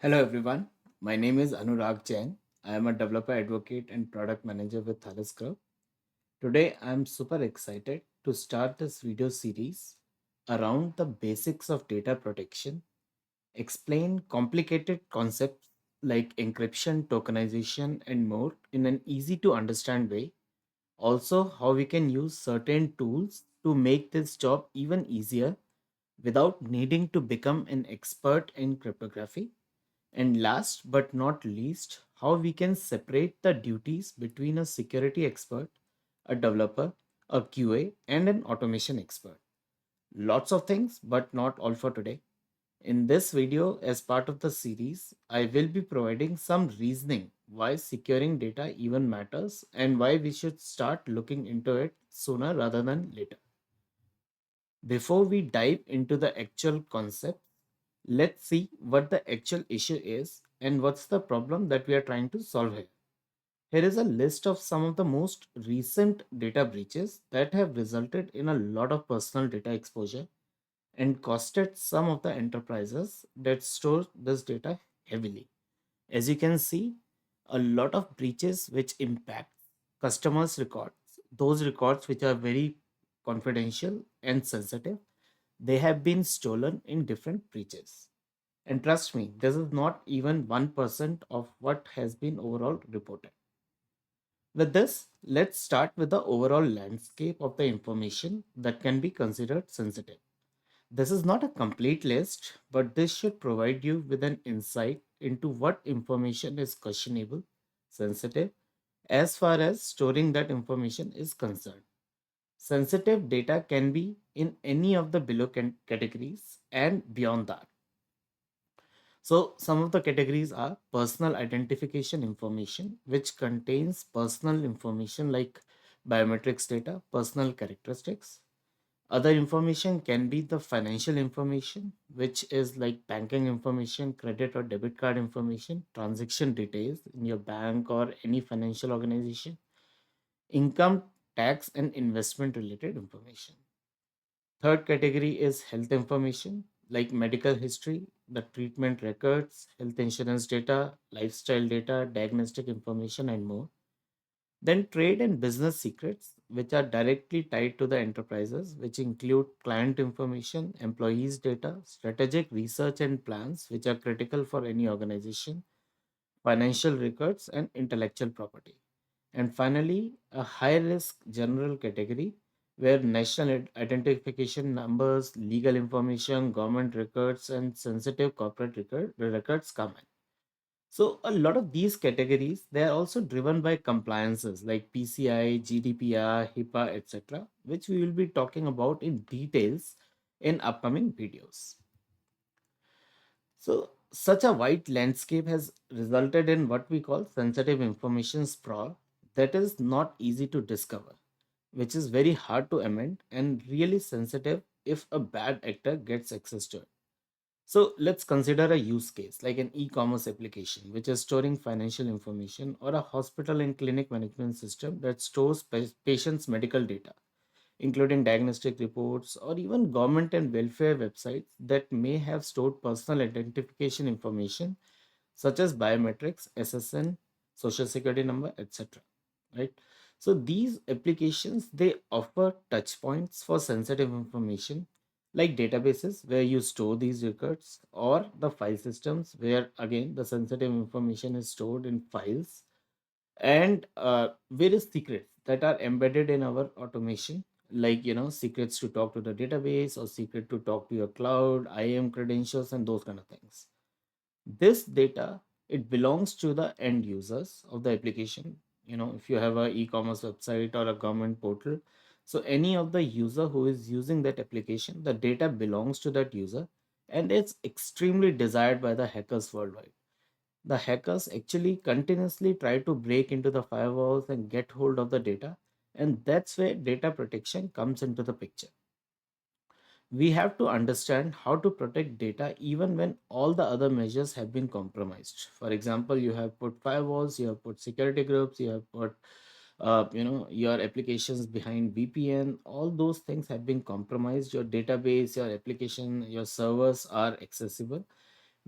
Hello everyone, my name is Anurag Jain. I am a developer advocate and product manager with Thales Group. Today I am super excited to start this video series around the basics of data protection, explain complicated concepts like encryption, tokenization, and more in an easy to understand way. Also, how we can use certain tools to make this job even easier without needing to become an expert in cryptography. And last but not least, how we can separate the duties between a security expert, a developer, a QA, and an automation expert. Lots of things, but not all for today. In this video, as part of the series, I will be providing some reasoning why securing data even matters and why we should start looking into it sooner rather than later. Before we dive into the actual concept, let's see what the actual issue is and what's the problem that we are trying to solve here. Here is a list of some of the most recent data breaches that have resulted in a lot of personal data exposure and costed some of the enterprises that store this data heavily. As you can see, a lot of breaches which impact customers' records, those records which are very confidential and sensitive, they have been stolen in different breaches. And trust me, this is not even 1% of what has been overall reported. With this, let's start with the overall landscape of the information that can be considered sensitive. This is not a complete list, but this should provide you with an insight into what information is questionable, sensitive, as far as storing that information is concerned. Sensitive data can be in any of the below categories and beyond that. So, some of the categories are personal identification information, which contains personal information like biometrics data, personal characteristics. Other information can be the financial information, which is like banking information, credit or debit card information, transaction details in your bank or any financial organization, income tax and investment related information. Third category is health information like medical history, the treatment records, health insurance data, lifestyle data, diagnostic information, and more. Then trade and business secrets, which are directly tied to the enterprises, which include client information, employees' data, strategic research and plans, which are critical for any organization, financial records, and intellectual property. And finally, a high risk general category where national identification numbers, legal information, government records, and sensitive corporate records come in. So a lot of these categories, they are also driven by compliances like PCI, GDPR, HIPAA, etc., which we will be talking about in details in upcoming videos. So such a wide landscape has resulted in what we call sensitive information sprawl that is not easy to discover, which is very hard to amend and really sensitive if a bad actor gets access to it. So let's consider a use case like an e-commerce application which is storing financial information, or a hospital and clinic management system that stores patients' medical data, including diagnostic reports, or even government and welfare websites that may have stored personal identification information such as biometrics, SSN, social security number, etc. Right? So these applications, they offer touch points for sensitive information like databases where you store these records, or the file systems where again the sensitive information is stored in files, and various secrets that are embedded in our automation, like secrets to talk to the database or secret to talk to your cloud, IAM credentials, and those kind of things. This data, it belongs to the end users of the application. If you have a e-commerce website or a government portal, so any of the user who is using that application, the data belongs to that user, and it's extremely desired by the hackers worldwide. The hackers actually continuously try to break into the firewalls and get hold of the data, and that's where data protection comes into the picture. We have to understand how to protect data even when all the other measures have been compromised. For example, you have put firewalls, you have put security groups, you have put your applications behind VPN. All those things have been compromised. Your database, your application, your servers are accessible.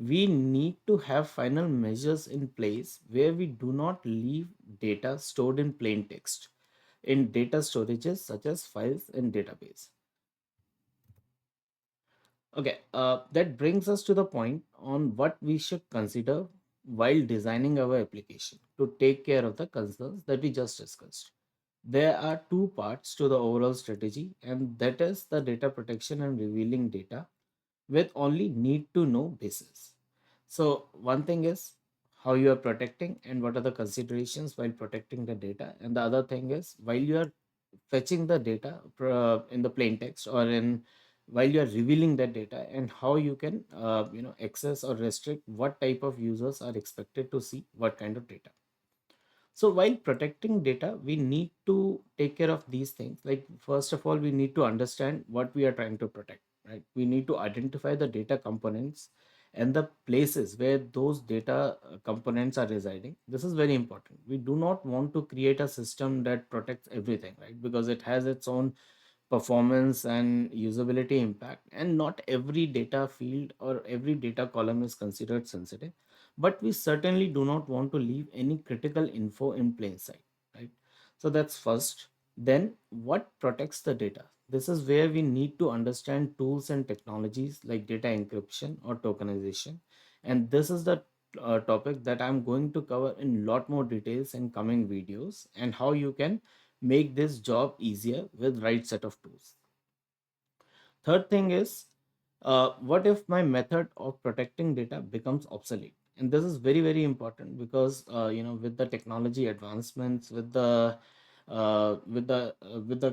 we need to have final measures in place where we do not leave data stored in plain text in data storages such as files in database. Okay, that brings us to the point on what we should consider while designing our application to take care of the concerns that we just discussed. There are two parts to the overall strategy, and that is the data protection and revealing data with only need to know basis. So, one thing is how you are protecting and what are the considerations while protecting the data, and the other thing is while you are fetching the data in the plain text or in while you are revealing that data and how you can access or restrict what type of users are expected to see what kind of data. So while protecting data, we need to take care of these things. Like first of all, we need to understand what we are trying to protect, right? We need to identify the data components and the places where those data components are residing. This is very important. We do not want to create a system that protects everything, right? Because it has its own performance and usability impact, and not every data field or every data column is considered sensitive, but we certainly do not want to leave any critical info in plain sight, right? So that's first. Then what protects the data? This is where we need to understand tools and technologies like data encryption or tokenization, and this is the topic that I'm going to cover in lot more details in coming videos, and how you can make this job easier with right set of tools. Third thing is, what if my method of protecting data becomes obsolete? And this is very very important because with the technology advancements, with the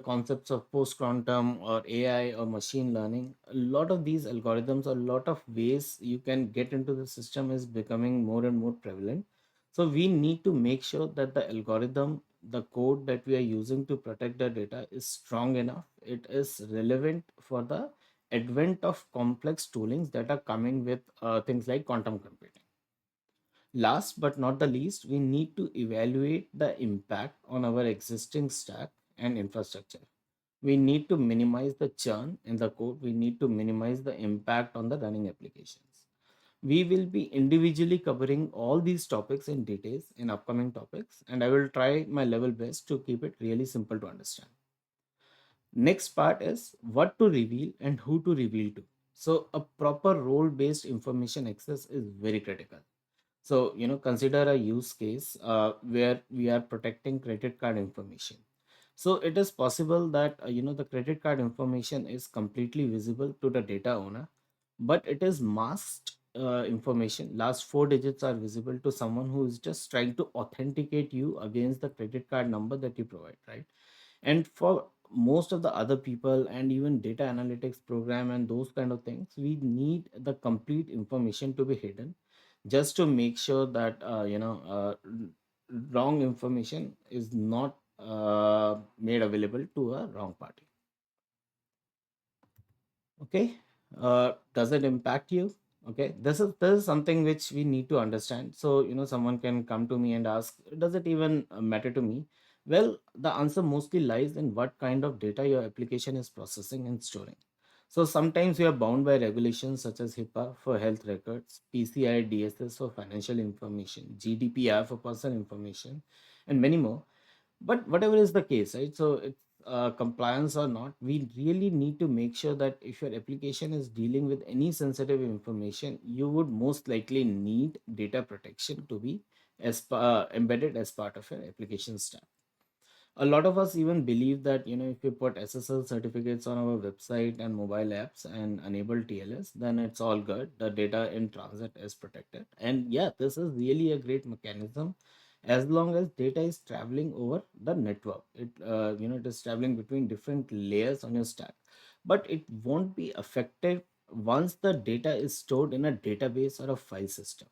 concepts of post quantum or AI or machine learning, a lot of these algorithms, a lot of ways you can get into the system is becoming more and more prevalent. So we need to make sure that the algorithm, the code that we are using to protect the data is strong enough, it is relevant for the advent of complex toolings that are coming with things like quantum computing. Last but not the least, we need to evaluate the impact on our existing stack and infrastructure. We need to minimize the churn in the code, we need to minimize the impact on the running applications. We will be individually covering all these topics in details in upcoming topics, and I will try my level best to keep it really simple to understand. Next part is what to reveal and who to reveal to. So a proper role based information access is very critical. So consider a use case where we are protecting credit card information. So it is possible that the credit card information is completely visible to the data owner, but it is masked information. Last four digits are visible to someone who is just trying to authenticate you against the credit card number that you provide, right? And for most of the other people and even data analytics program and those kind of things, we need the complete information to be hidden, just to make sure that wrong information is not made available to a wrong party. Okay, does it impact you? Okay, this is something which we need to understand. So someone can come to me and ask, does it even matter to me? Well, the answer mostly lies in what kind of data your application is processing and storing. So sometimes we are bound by regulations such as HIPAA for health records, PCI DSS for financial information, GDPR for personal information, and many more. But whatever is the case, right? So it's compliance or not, we really need to make sure that if your application is dealing with any sensitive information, you would most likely need data protection to be embedded as part of your application stack. A lot of us even believe that if we put SSL certificates on our website and mobile apps and enable TLS, then it's all good, the data in transit is protected. And yeah, this is really a great mechanism as long as data is traveling over the network. It is traveling between different layers on your stack, but it won't be affected once the data is stored in a database or a file system.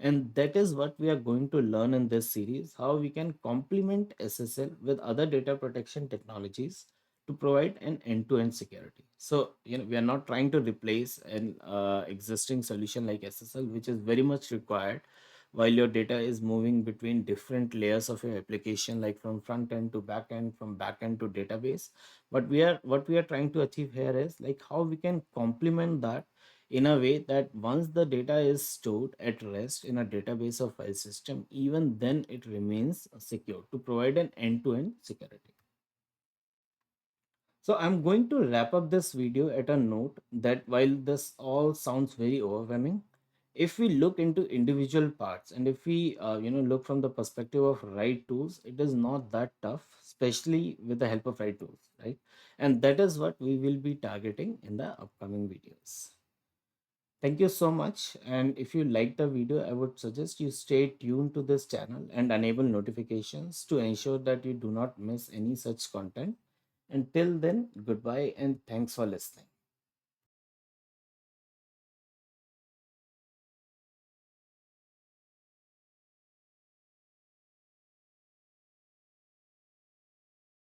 And that is what we are going to learn in this series, how we can complement SSL with other data protection technologies to provide an end-to-end security. So, we are not trying to replace an existing solution like SSL, which is very much required while your data is moving between different layers of your application, like from front end to back end, from back end to database. But what we are trying to achieve here is like how we can complement that in a way that once the data is stored at rest in a database or file system, even then it remains secure to provide an end-to-end security. So I'm going to wrap up this video at a note that while this all sounds very overwhelming, if we look into individual parts and if we look from the perspective of right tools, it is not that tough, especially with the help of right tools, right? And that is what we will be targeting in the upcoming videos. Thank you so much. And if you like the video, I would suggest you stay tuned to this channel and enable notifications to ensure that you do not miss any such content. Until then, goodbye and thanks for listening.